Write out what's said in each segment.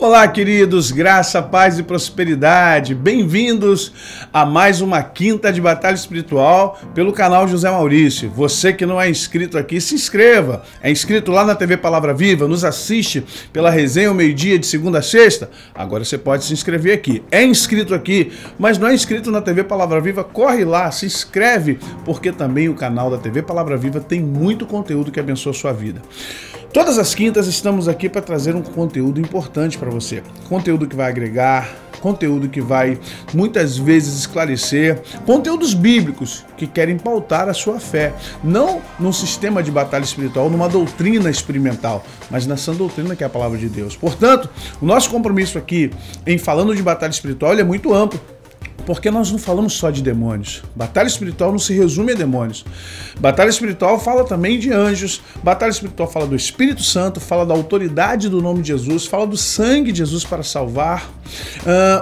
Olá, queridos, graça, paz e prosperidade. Bem-vindos a mais uma quinta de batalha espiritual pelo canal José Maurício. Você que não é inscrito aqui, se inscreva. É inscrito lá na TV Palavra Viva, nos assiste pela resenha ao meio-dia de segunda a sexta. Agora você pode se inscrever aqui. É inscrito aqui, mas não é inscrito na TV Palavra Viva, corre lá, se inscreve, porque também o canal da TV Palavra Viva tem muito conteúdo que abençoa a sua vida. Todas as quintas estamos aqui para trazer um conteúdo importante para você. Conteúdo que vai agregar, conteúdo que vai muitas vezes esclarecer, conteúdos bíblicos que querem pautar a sua fé. Não num sistema de batalha espiritual, numa doutrina experimental, mas nessa doutrina que é a palavra de Deus. Portanto, o nosso compromisso aqui em falando de batalha espiritual ele é muito amplo. Porque nós não falamos só de demônios. Batalha espiritual não se resume a demônios. Batalha espiritual fala também de anjos. Batalha espiritual fala do Espírito Santo, fala da autoridade do nome de Jesus, fala do sangue de Jesus para salvar,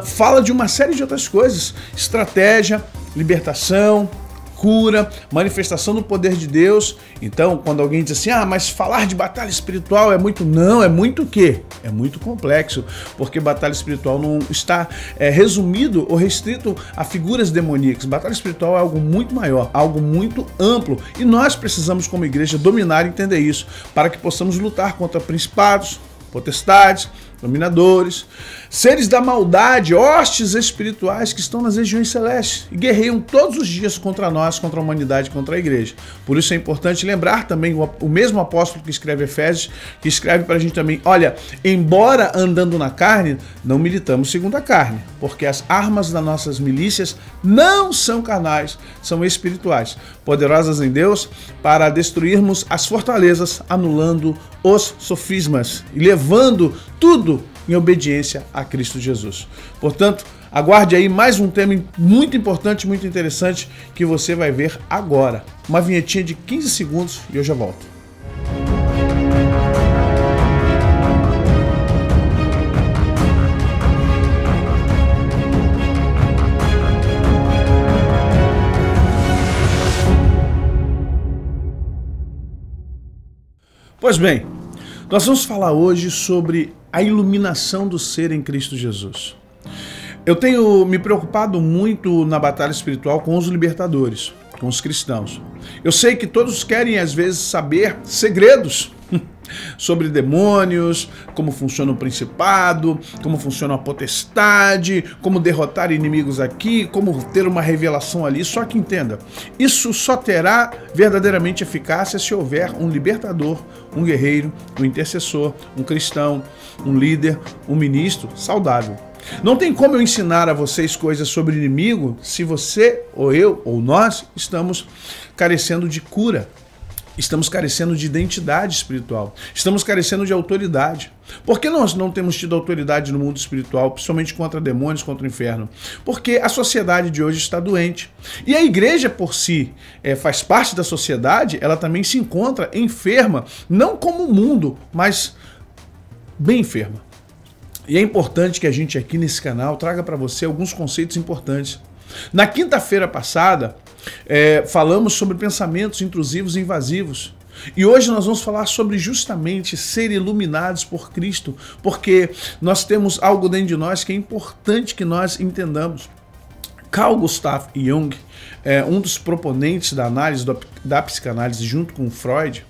fala de uma série de outras coisas. Estratégia, libertação, cura, manifestação do poder de Deus. Então, quando alguém diz assim, mas falar de batalha espiritual é muito... Não, é muito o quê? É muito complexo, porque batalha espiritual não está resumido ou restrito a figuras demoníacas. Batalha espiritual é algo muito maior, algo muito amplo, e nós precisamos, como igreja, dominar e entender isso, para que possamos lutar contra principados, potestades, dominadores, seres da maldade, hostes espirituais que estão nas regiões celestes e guerreiam todos os dias contra nós, contra a humanidade, contra a igreja. Por isso é importante lembrar também o mesmo apóstolo que escreve Efésios, que escreve para a gente também, olha, embora andando na carne, não militamos segundo a carne, porque as armas das nossas milícias não são carnais, são espirituais, poderosas em Deus para destruirmos as fortalezas, anulando os sofismas e levando tudo em obediência a Cristo Jesus. Portanto, aguarde aí mais um tema muito importante, muito interessante, que você vai ver agora. Uma vinhetinha de 15 segundos e eu já volto. Pois bem, nós vamos falar hoje sobre a iluminação do ser em Cristo Jesus. Eu tenho me preocupado muito na batalha espiritual com os libertadores, com os cristãos. Eu sei que todos querem, às vezes, saber segredos sobre demônios, como funciona o principado, como funciona a potestade, como derrotar inimigos aqui, como ter uma revelação ali. Só que entenda, isso só terá verdadeiramente eficácia se houver um libertador, um guerreiro, um intercessor, um cristão, um líder, um ministro saudável. Não tem como eu ensinar a vocês coisas sobre inimigo se você, ou eu, ou nós, estamos carecendo de cura. Estamos carecendo de identidade espiritual. Estamos carecendo de autoridade. Por que nós não temos tido autoridade no mundo espiritual, principalmente contra demônios, contra o inferno? Porque a sociedade de hoje está doente. E a igreja por si faz parte da sociedade, ela também se encontra enferma, não como o mundo, mas bem enferma. E é importante que a gente aqui nesse canal traga para você alguns conceitos importantes. Na quinta-feira passada, falamos sobre pensamentos intrusivos e invasivos. E hoje nós vamos falar sobre justamente ser iluminados por Cristo, porque nós temos algo dentro de nós que é importante que nós entendamos. Carl Gustav Jung, um dos proponentes da análise, da psicanálise junto com Freud,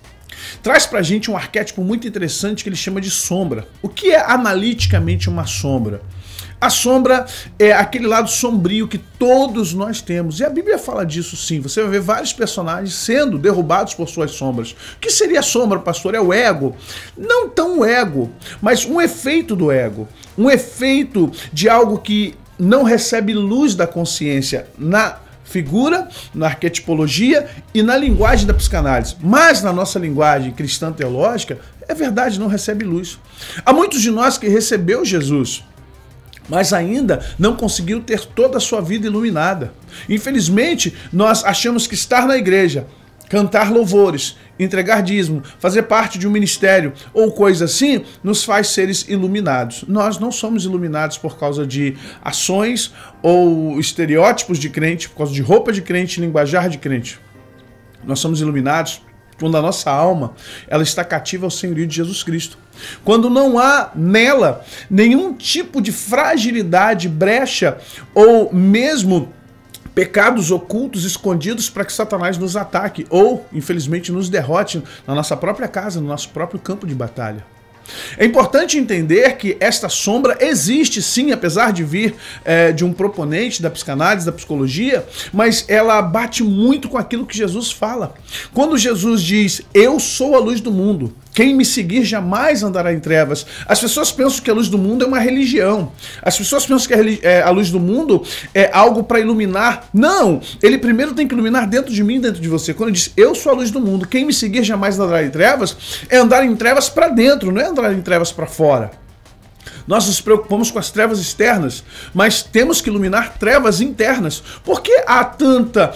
traz pra gente um arquétipo muito interessante que ele chama de sombra. O que é analiticamente uma sombra? A sombra é aquele lado sombrio que todos nós temos. E a Bíblia fala disso sim. Você vai ver vários personagens sendo derrubados por suas sombras. O que seria a sombra, pastor? É o ego. Não tão o ego, mas um efeito do ego. Um efeito de algo que não recebe luz da consciência na figura, na arquetipologia e na linguagem da psicanálise. Mas na nossa linguagem cristã teológica, é verdade, não recebe luz. Há muitos de nós que recebeu Jesus, mas ainda não conseguiu ter toda a sua vida iluminada. Infelizmente, nós achamos que estar na igreja, cantar louvores, entregar dízimo, fazer parte de um ministério ou coisa assim, nos faz seres iluminados. Nós não somos iluminados por causa de ações ou estereótipos de crente, por causa de roupa de crente, linguajar de crente. Nós somos iluminados quando a nossa alma ela está cativa ao senhorio de Jesus Cristo. Quando não há nela nenhum tipo de fragilidade, brecha ou mesmo pecados ocultos, escondidos para que Satanás nos ataque ou, infelizmente, nos derrote na nossa própria casa, no nosso próprio campo de batalha. É importante entender que esta sombra existe sim, apesar de vir de um proponente da psicanálise, da psicologia, mas ela bate muito com aquilo que Jesus fala. Quando Jesus diz, eu sou a luz do mundo, quem me seguir jamais andará em trevas. As pessoas pensam que a luz do mundo é uma religião. As pessoas pensam que a luz do mundo é algo para iluminar. Não! Ele primeiro tem que iluminar dentro de mim, dentro de você. Quando ele diz, eu sou a luz do mundo, quem me seguir jamais andará em trevas, é andar em trevas para dentro, não é andar em trevas para fora. Nós nos preocupamos com as trevas externas, mas temos que iluminar trevas internas. Por que há tanta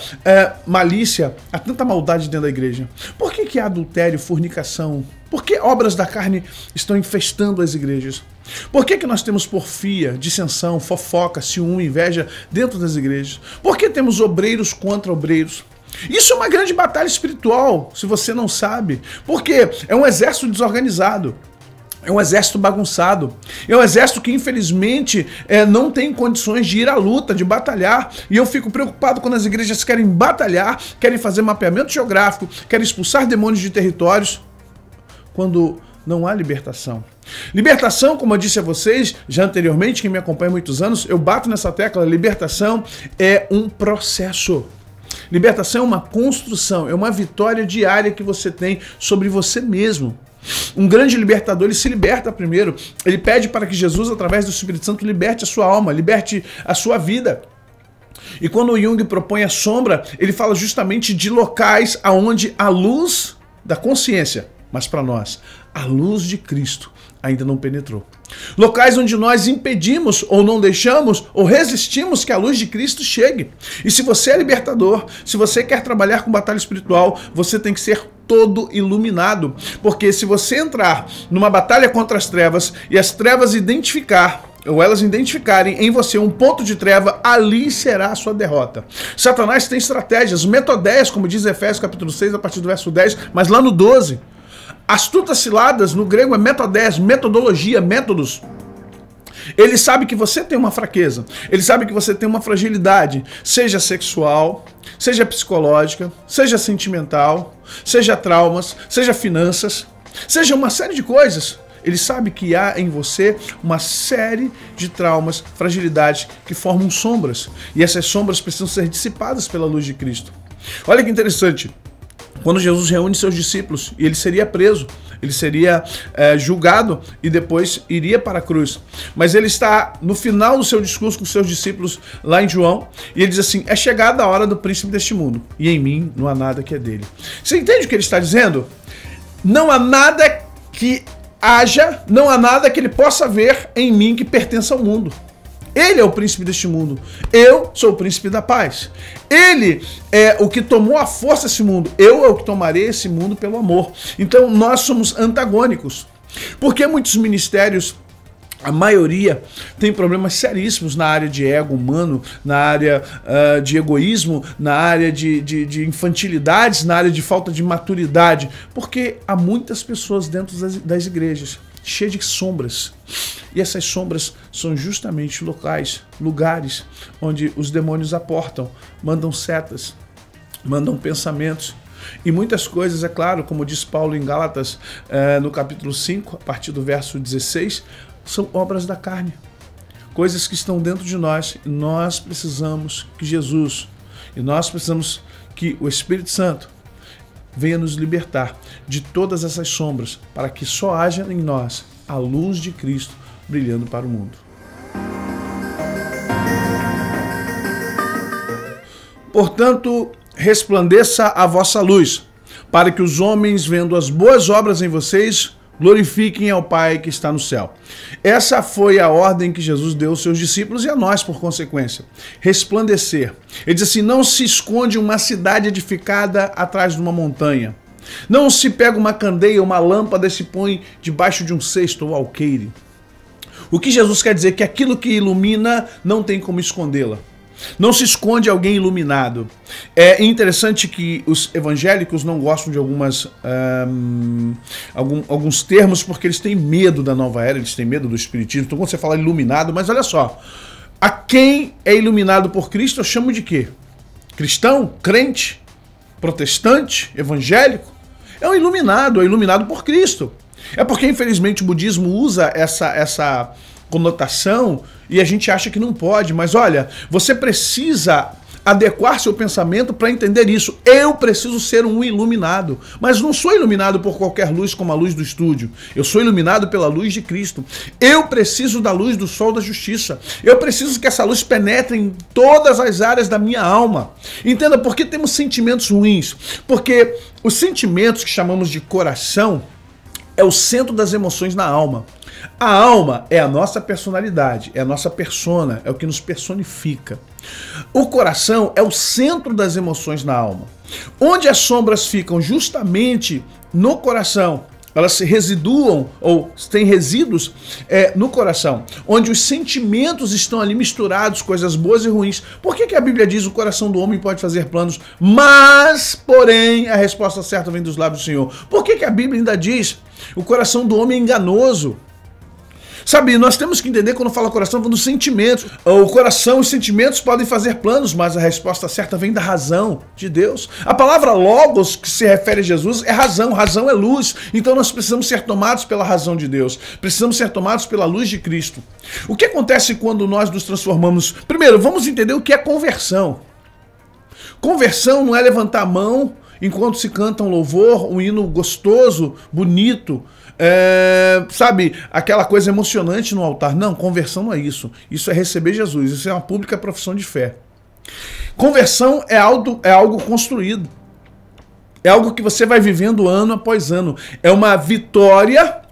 malícia, há tanta maldade dentro da igreja? Por que há adultério, fornicação? Por que obras da carne estão infestando as igrejas? Por que nós temos porfia, dissensão, fofoca, ciúme, inveja dentro das igrejas? Por que temos obreiros contra obreiros? Isso é uma grande batalha espiritual, se você não sabe. Porque é um exército desorganizado. É um exército bagunçado. É um exército que, infelizmente, não tem condições de ir à luta, de batalhar. E eu fico preocupado quando as igrejas querem batalhar, querem fazer mapeamento geográfico, querem expulsar demônios de territórios, quando não há libertação. Libertação, como eu disse a vocês, já anteriormente, quem me acompanha há muitos anos, eu bato nessa tecla, libertação é um processo. Libertação é uma construção, é uma vitória diária que você tem sobre você mesmo. Um grande libertador, ele se liberta primeiro. Ele pede para que Jesus, através do Espírito Santo, liberte a sua alma, liberte a sua vida. E quando o Jung propõe a sombra, ele fala justamente de locais aonde a luz da consciência, mas para nós, a luz de Cristo ainda não penetrou. Locais onde nós impedimos ou não deixamos ou resistimos que a luz de Cristo chegue. E se você é libertador, se você quer trabalhar com batalha espiritual, você tem que ser todo iluminado. Porque se você entrar numa batalha contra as trevas e as trevas elas identificarem em você um ponto de treva, ali será a sua derrota. Satanás tem estratégias, metodeias, como diz Efésios capítulo 6, a partir do verso 10, mas lá no 12, astutas ciladas, no grego é metodeias, metodologia, métodos. Ele sabe que você tem uma fraqueza, ele sabe que você tem uma fragilidade, seja sexual, seja psicológica, seja sentimental, seja traumas, seja finanças, seja uma série de coisas. Ele sabe que há em você uma série de traumas, fragilidades que formam sombras. E essas sombras precisam ser dissipadas pela luz de Cristo. Olha que interessante. Quando Jesus reúne seus discípulos e ele seria preso, ele seria julgado e depois iria para a cruz. Mas ele está no final do seu discurso com seus discípulos lá em João e ele diz assim, é chegada a hora do príncipe deste mundo e em mim não há nada que é dele. Você entende o que ele está dizendo? Não há nada que haja, não há nada que ele possa ver em mim que pertença ao mundo. Ele é o príncipe deste mundo. Eu sou o príncipe da paz. Ele é o que tomou a força desse mundo. Eu é o que tomarei esse mundo pelo amor. Então nós somos antagônicos. Porque muitos ministérios, a maioria, tem problemas seríssimos na área de ego humano, na área de egoísmo, na área de infantilidades, na área de falta de maturidade. Porque há muitas pessoas dentro das igrejas cheias de sombras. E essas sombras são justamente lugares onde os demônios aportam, mandam setas, mandam pensamentos. E muitas coisas, é claro, como diz Paulo em Gálatas, no capítulo 5, a partir do verso 16, são obras da carne. Coisas que estão dentro de nós. E nós precisamos que Jesus, e nós precisamos que o Espírito Santo venha nos libertar de todas essas sombras, para que só haja em nós a luz de Cristo brilhando para o mundo. Portanto, resplandeça a vossa luz, para que os homens, vendo as boas obras em vocês, glorifiquem ao Pai que está no céu. Essa foi a ordem que Jesus deu aos seus discípulos e a nós, por consequência. Resplandecer. Ele diz assim, não se esconde uma cidade edificada atrás de uma montanha. Não se pega uma candeia, uma lâmpada e se põe debaixo de um cesto ou alqueire. O que Jesus quer dizer é que aquilo que ilumina não tem como escondê-la. Não se esconde alguém iluminado. É interessante que os evangélicos não gostam de alguns termos porque eles têm medo da nova era, eles têm medo do espiritismo. Então quando você fala iluminado, mas olha só, a quem é iluminado por Cristo eu chamo de quê? Cristão? Crente? Protestante? Evangélico? É iluminado por Cristo. É porque infelizmente o budismo usa essa conotação e a gente acha que não pode, mas olha, você precisa adequar seu pensamento para entender isso. Eu preciso ser um iluminado, mas não sou iluminado por qualquer luz como a luz do estúdio. Eu sou iluminado pela luz de Cristo. Eu preciso da luz do sol da justiça. Eu preciso que essa luz penetre em todas as áreas da minha alma. Entenda por que temos sentimentos ruins? Porque os sentimentos que chamamos de coração é o centro das emoções na alma. A alma é a nossa personalidade, é a nossa persona, é o que nos personifica. O coração é o centro das emoções na alma. Onde as sombras ficam justamente no coração, elas se residuam ou têm resíduos no coração, onde os sentimentos estão ali misturados, coisas boas e ruins. Por que a Bíblia diz que o coração do homem pode fazer planos, mas, porém, a resposta certa vem dos lábios do Senhor? Por que a Bíblia ainda diz o coração do homem é enganoso? Sabe, nós temos que entender quando fala coração, falando dos sentimentos. O coração e os sentimentos podem fazer planos, mas a resposta certa vem da razão de Deus. A palavra logos, que se refere a Jesus, é razão. Razão é luz. Então nós precisamos ser tomados pela razão de Deus. Precisamos ser tomados pela luz de Cristo. O que acontece quando nós nos transformamos? Primeiro, vamos entender o que é conversão. Conversão não é levantar a mão enquanto se canta um louvor, um hino gostoso, bonito, sabe, aquela coisa emocionante no altar. Não, conversão não é isso. Isso é receber Jesus, isso é uma pública profissão de fé. Conversão é algo construído. É algo que você vai vivendo ano após ano. É uma vitória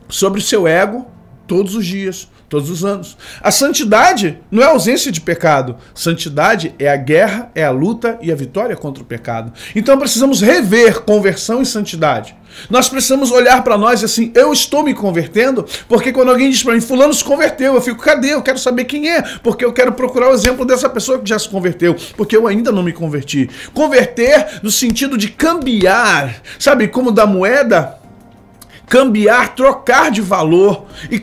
sobre o seu ego todos os dias, todos os anos. A santidade não é ausência de pecado. Santidade é a guerra, é a luta e a vitória contra o pecado. Então precisamos rever conversão e santidade. Nós precisamos olhar para nós e assim, eu estou me convertendo, porque quando alguém diz para mim, fulano se converteu, eu fico, cadê? Eu quero saber quem é, porque eu quero procurar o exemplo dessa pessoa que já se converteu, porque eu ainda não me converti. Converter no sentido de cambiar, sabe, como da moeda, cambiar, trocar de valor. E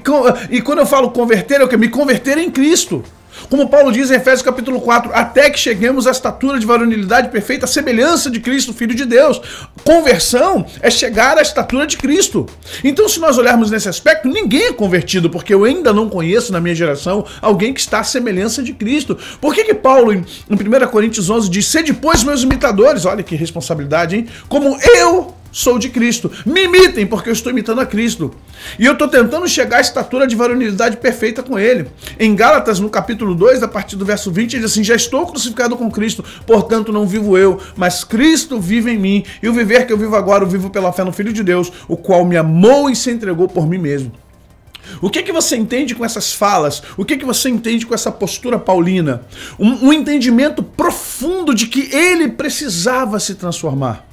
quando eu falo converter, eu quero me converter em Cristo. Como Paulo diz em Efésios capítulo 4, até que cheguemos à estatura de varonilidade perfeita, a semelhança de Cristo, Filho de Deus. Conversão é chegar à estatura de Cristo. Então, se nós olharmos nesse aspecto, ninguém é convertido, porque eu ainda não conheço na minha geração alguém que está à semelhança de Cristo. Por que Paulo, em 1 Coríntios 11, diz, sede, pois, meus imitadores? Olha que responsabilidade, hein? Como eu sou de Cristo. Me imitem, porque eu estou imitando a Cristo. E eu estou tentando chegar à estatura de varonilidade perfeita com ele. Em Gálatas, no capítulo 2, a partir do verso 20, ele diz assim, já estou crucificado com Cristo, portanto não vivo eu, mas Cristo vive em mim. E o viver que eu vivo agora, eu vivo pela fé no Filho de Deus, o qual me amou e se entregou por mim mesmo. O que você entende com essas falas? O que você entende com essa postura paulina? Um entendimento profundo de que ele precisava se transformar.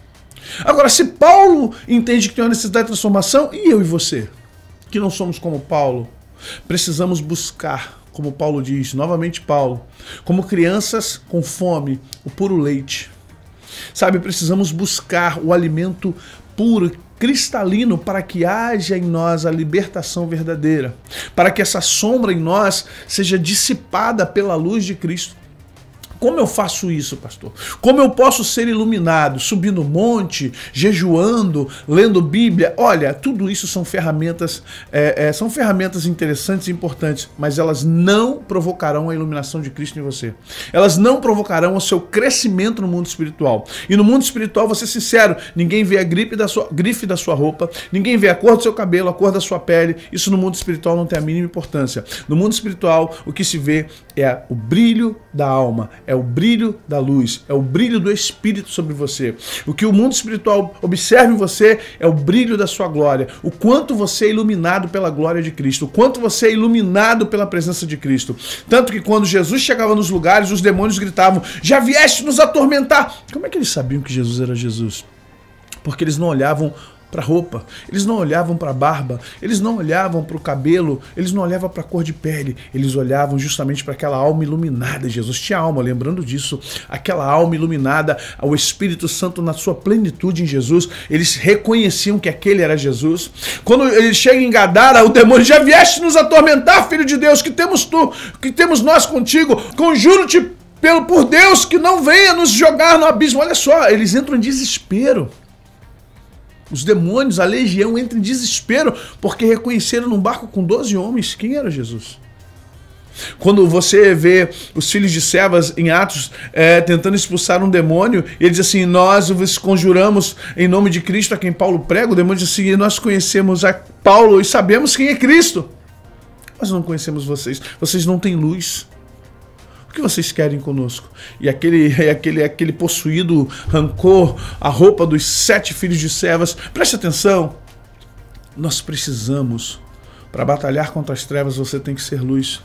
Agora, se Paulo entende que tem uma necessidade de transformação, e eu e você, que não somos como Paulo, precisamos buscar, como Paulo diz, novamente Paulo, como crianças com fome, o puro leite. Sabe, precisamos buscar o alimento puro, cristalino, para que haja em nós a libertação verdadeira, para que essa sombra em nós seja dissipada pela luz de Cristo. Como eu faço isso, pastor? Como eu posso ser iluminado? Subindo monte, jejuando, lendo Bíblia? Olha, tudo isso são ferramentas interessantes e importantes, mas elas não provocarão a iluminação de Cristo em você. Elas não provocarão o seu crescimento no mundo espiritual. E no mundo espiritual, vou ser sincero, ninguém vê a grife da sua roupa, ninguém vê a cor do seu cabelo, a cor da sua pele. Isso no mundo espiritual não tem a mínima importância. No mundo espiritual, o que se vê é o brilho da alma, é o brilho da luz, é o brilho do Espírito sobre você. O que o mundo espiritual observa em você é o brilho da sua glória, o quanto você é iluminado pela glória de Cristo, o quanto você é iluminado pela presença de Cristo. Tanto que quando Jesus chegava nos lugares, os demônios gritavam, já vieste nos atormentar. Como é que eles sabiam que Jesus era Jesus? Porque eles não olhavam para a roupa, eles não olhavam para a barba, eles não olhavam para o cabelo, eles não olhavam para a cor de pele, eles olhavam justamente para aquela alma iluminada. Jesus tinha alma, lembrando disso, aquela alma iluminada, o Espírito Santo na sua plenitude em Jesus. Eles reconheciam que aquele era Jesus. Quando ele chega em Gadara, o demônio: já vieste nos atormentar, filho de Deus, que temos nós contigo, conjuro-te por Deus que não venha nos jogar no abismo. Olha só, eles entram em desespero. Os demônios, a legião, entra em desespero porque reconheceram num barco com 12 homens quem era Jesus. Quando você vê os filhos de Sevas em Atos tentando expulsar um demônio, ele diz assim: nós vos conjuramos em nome de Cristo a quem Paulo prega. O demônio diz assim: nós conhecemos a Paulo e sabemos quem é Cristo. Nós não conhecemos vocês, vocês não têm luz. O que vocês querem conosco? E aquele possuído arrancou a roupa dos 7 filhos de Sevas. Preste atenção. Nós precisamos, para batalhar contra as trevas, você tem que ser luz.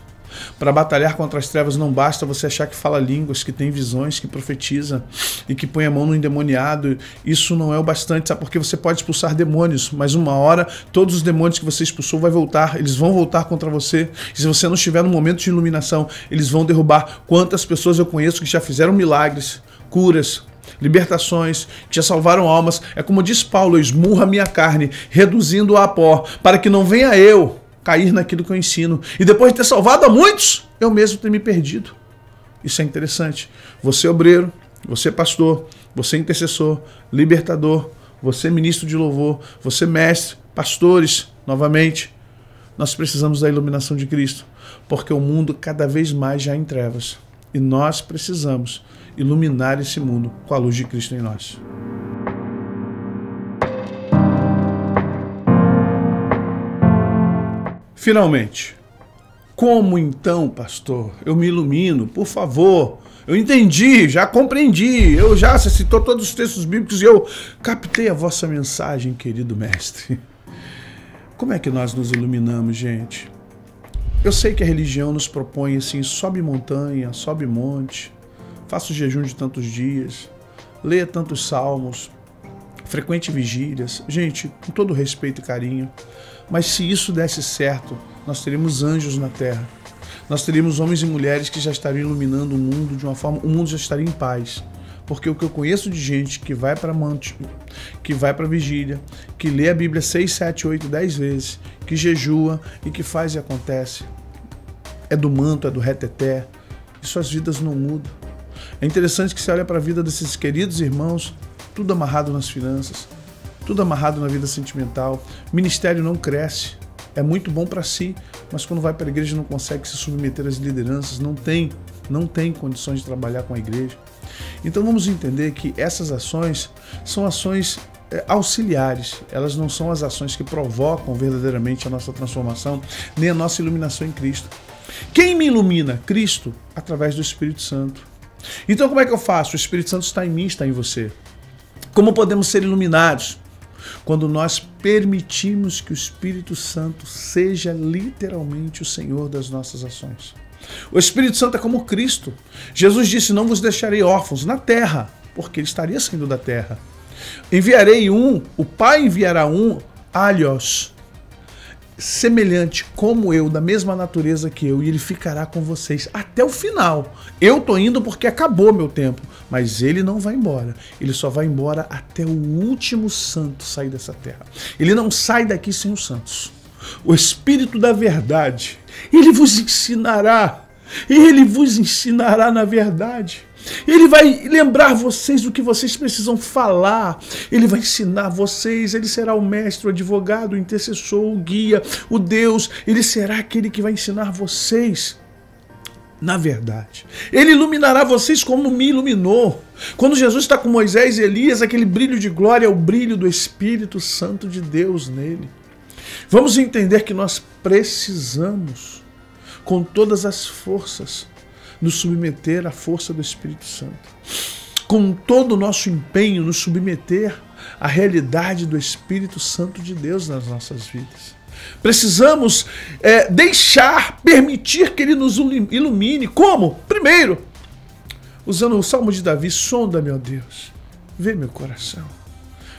Para batalhar contra as trevas não basta você achar que fala línguas, que tem visões, que profetiza e que põe a mão no endemoniado. Isso não é o bastante, sabe? Porque você pode expulsar demônios, mas uma hora todos os demônios que você expulsou vão voltar, eles vão voltar contra você. E se você não estiver no momento de iluminação, eles vão derrubar. Quantas pessoas eu conheço que já fizeram milagres, curas, libertações, que já salvaram almas. É como diz Paulo: eu esmurro a minha carne, reduzindo-a a pó, para que não venha eu cair naquilo que eu ensino. E depois de ter salvado a muitos, eu mesmo ter me perdido. Isso é interessante. Você obreiro, você pastor, você intercessor, libertador, você ministro de louvor, você mestre, pastores, novamente, nós precisamos da iluminação de Cristo, porque o mundo cada vez mais já é em trevas. E nós precisamos iluminar esse mundo com a luz de Cristo em nós. Finalmente, como então, pastor, eu me ilumino? Por favor, eu entendi, já compreendi, você citou todos os textos bíblicos e eu captei a vossa mensagem, querido mestre. Como é que nós nos iluminamos, gente? Eu sei que a religião nos propõe assim: sobe montanha, sobe monte, faça o jejum de tantos dias, leia tantos salmos, frequente vigílias. Gente, com todo respeito e carinho, mas se isso desse certo, nós teríamos anjos na terra. Nós teríamos homens e mulheres que já estariam iluminando o mundo de uma forma... O mundo já estaria em paz. Porque o que eu conheço de gente que vai para monte, que vai para vigília, que lê a Bíblia 6, 7, 8, 10 vezes, que jejua e que faz e acontece, é do manto, é do reteté, e suas vidas não mudam. É interessante que você olha para a vida desses queridos irmãos, tudo amarrado nas finanças, tudo amarrado na vida sentimental. Ministério não cresce, é muito bom para si, mas quando vai para a igreja não consegue se submeter às lideranças, não tem condições de trabalhar com a igreja. Então vamos entender que essas ações são ações auxiliares, elas não são as ações que provocam verdadeiramente a nossa transformação, nem a nossa iluminação em Cristo. Quem me ilumina? Cristo, através do Espírito Santo. Então como é que eu faço? O Espírito Santo está em mim, está em você. Como podemos ser iluminados? Quando nós permitimos que o Espírito Santo seja literalmente o Senhor das nossas ações. O Espírito Santo é como Cristo. Jesus disse: não vos deixarei órfãos na terra, porque ele estaria saindo da terra. Enviarei um, o Pai enviará um, alhos, semelhante como eu, da mesma natureza que eu, e ele ficará com vocês até o final. Eu tô indo porque acabou meu tempo, mas ele não vai embora. Ele só vai embora até o último santo sair dessa terra. Ele não sai daqui sem os santos. O Espírito da verdade, ele vos ensinará na verdade. Ele vai lembrar vocês do que vocês precisam falar. Ele vai ensinar vocês. Ele será o mestre, o advogado, o intercessor, o guia, o Deus. Ele será aquele que vai ensinar vocês na verdade. Ele iluminará vocês como me iluminou. Quando Jesus está com Moisés e Elias, aquele brilho de glória é o brilho do Espírito Santo de Deus nele. Vamos entender que nós precisamos, com todas as forças, nos submeter à força do Espírito Santo. Com todo o nosso empenho, nos submeter à realidade do Espírito Santo de Deus nas nossas vidas. Precisamos permitir que Ele nos ilumine. Como? Primeiro, usando o Salmo de Davi: sonda-me, ó Deus, vê meu coração.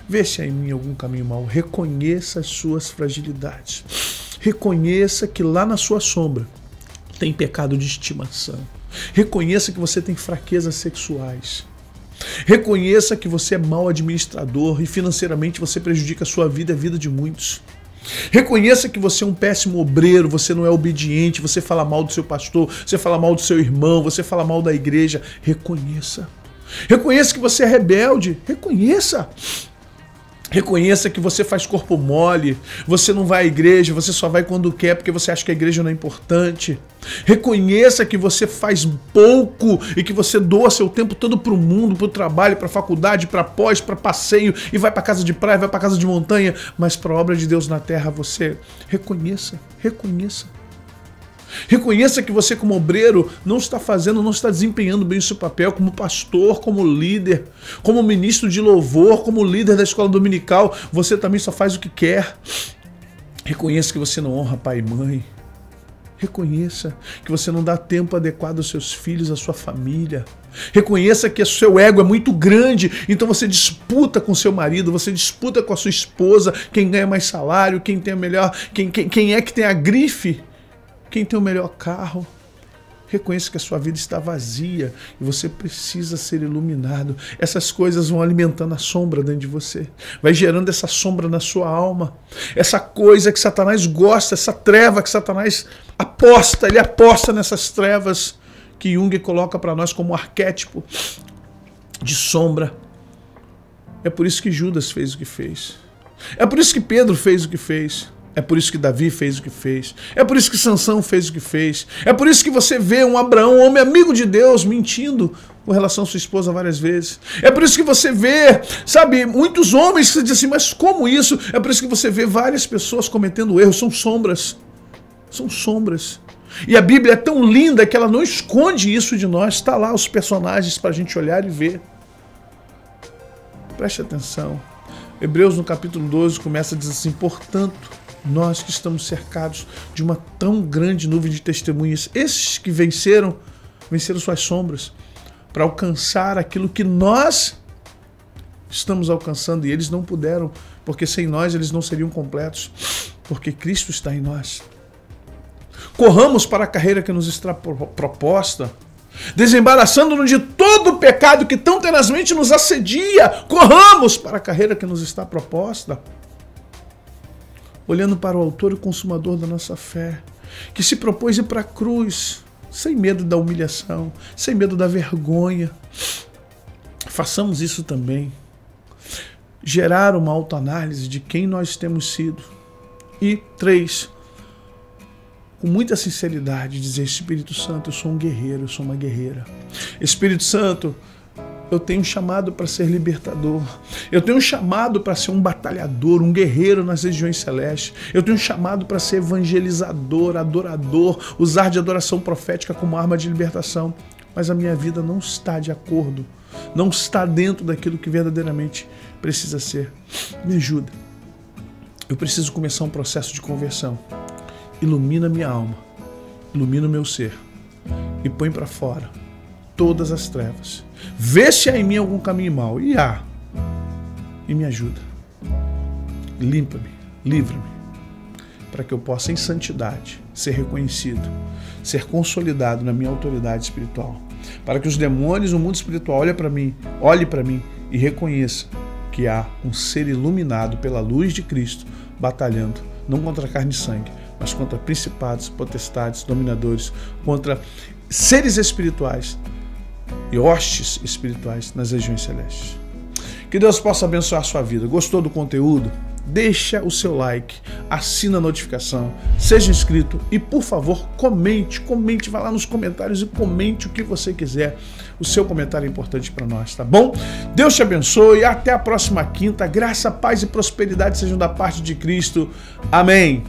Vê se há em mim algum caminho mau. Reconheça as suas fragilidades. Reconheça que lá na sua sombra tem pecado de estimação. Reconheça que você tem fraquezas sexuais. Reconheça que você é mau administrador e financeiramente você prejudica a sua vida e a vida de muitos. Reconheça que você é um péssimo obreiro, você não é obediente, você fala mal do seu pastor, você fala mal do seu irmão, você fala mal da igreja. Reconheça. Reconheça que você é rebelde. Reconheça. Reconheça que você faz corpo mole, você não vai à igreja, você só vai quando quer porque você acha que a igreja não é importante. Reconheça que você faz pouco e que você doa seu tempo todo para o mundo, para o trabalho, para a faculdade, para pós, para passeio e vai para casa de praia, vai para casa de montanha, mas para a obra de Deus na terra você reconheça. Reconheça que você como obreiro não está desempenhando bem o seu papel como pastor, como líder, como ministro de louvor, como líder da escola dominical. Você também só faz o que quer. Reconheça que você não honra pai e mãe. Reconheça que você não dá tempo adequado aos seus filhos, à sua família. Reconheça que o seu ego é muito grande, então você disputa com seu marido, você disputa com a sua esposa, quem ganha mais salário, quem tem a melhor, quem é que tem a grife. Quem tem o melhor carro? Reconheça que a sua vida está vazia e você precisa ser iluminado. Essas coisas vão alimentando a sombra dentro de você. Vai gerando essa sombra na sua alma. Essa coisa que Satanás gosta, essa treva que Satanás aposta. Ele aposta nessas trevas que Jung coloca para nós como arquétipo de sombra. É por isso que Judas fez o que fez. É por isso que Pedro fez o que fez. É por isso que Davi fez o que fez. É por isso que Sansão fez o que fez. É por isso que você vê um Abraão, um homem amigo de Deus, mentindo com relação à sua esposa várias vezes. É por isso que você vê, sabe, muitos homens que dizem assim, mas como isso? É por isso que você vê várias pessoas cometendo erros. São sombras. São sombras. E a Bíblia é tão linda que ela não esconde isso de nós. Está lá os personagens para a gente olhar e ver. Preste atenção. Hebreus no capítulo 12 começa a dizer assim, portanto, nós que estamos cercados de uma tão grande nuvem de testemunhas, esses que venceram suas sombras, para alcançar aquilo que nós estamos alcançando, e eles não puderam, porque sem nós eles não seriam completos, porque Cristo está em nós. Corramos para a carreira que nos está proposta, desembaraçando-nos de todo o pecado que tão tenazmente nos assedia. Corramos para a carreira que nos está proposta, olhando para o autor e consumador da nossa fé, que se propôs ir para a cruz, sem medo da humilhação, sem medo da vergonha. Façamos isso também. Gerar uma autoanálise de quem nós temos sido. E 3, com muita sinceridade, dizer, Espírito Santo, eu sou um guerreiro, eu sou uma guerreira. Espírito Santo, eu tenho um chamado para ser libertador. Eu tenho um chamado para ser um batalhador, um guerreiro nas regiões celestes. Eu tenho um chamado para ser evangelizador, adorador, usar de adoração profética como arma de libertação. Mas a minha vida não está de acordo, não está dentro daquilo que verdadeiramente precisa ser. Me ajuda. Eu preciso começar um processo de conversão. Ilumina minha alma, ilumina o meu ser e põe para fora todas as trevas. Vê se há em mim algum caminho mau. E há. E me ajuda. Limpa-me, livra-me, para que eu possa, em santidade, ser reconhecido, ser consolidado na minha autoridade espiritual. Para que os demônios, o mundo espiritual, olhe para mim e reconheça que há um ser iluminado pela luz de Cristo, batalhando, não contra carne e sangue, mas contra principados, potestades, dominadores, contra seres espirituais e hostes espirituais nas regiões celestes. Que Deus possa abençoar a sua vida. Gostou do conteúdo? Deixa o seu like, assina a notificação, seja inscrito e, por favor, comente, vá lá nos comentários e comente o que você quiser. O seu comentário é importante para nós, tá bom? Deus te abençoe e até a próxima quinta. Graça, paz e prosperidade sejam da parte de Cristo. Amém.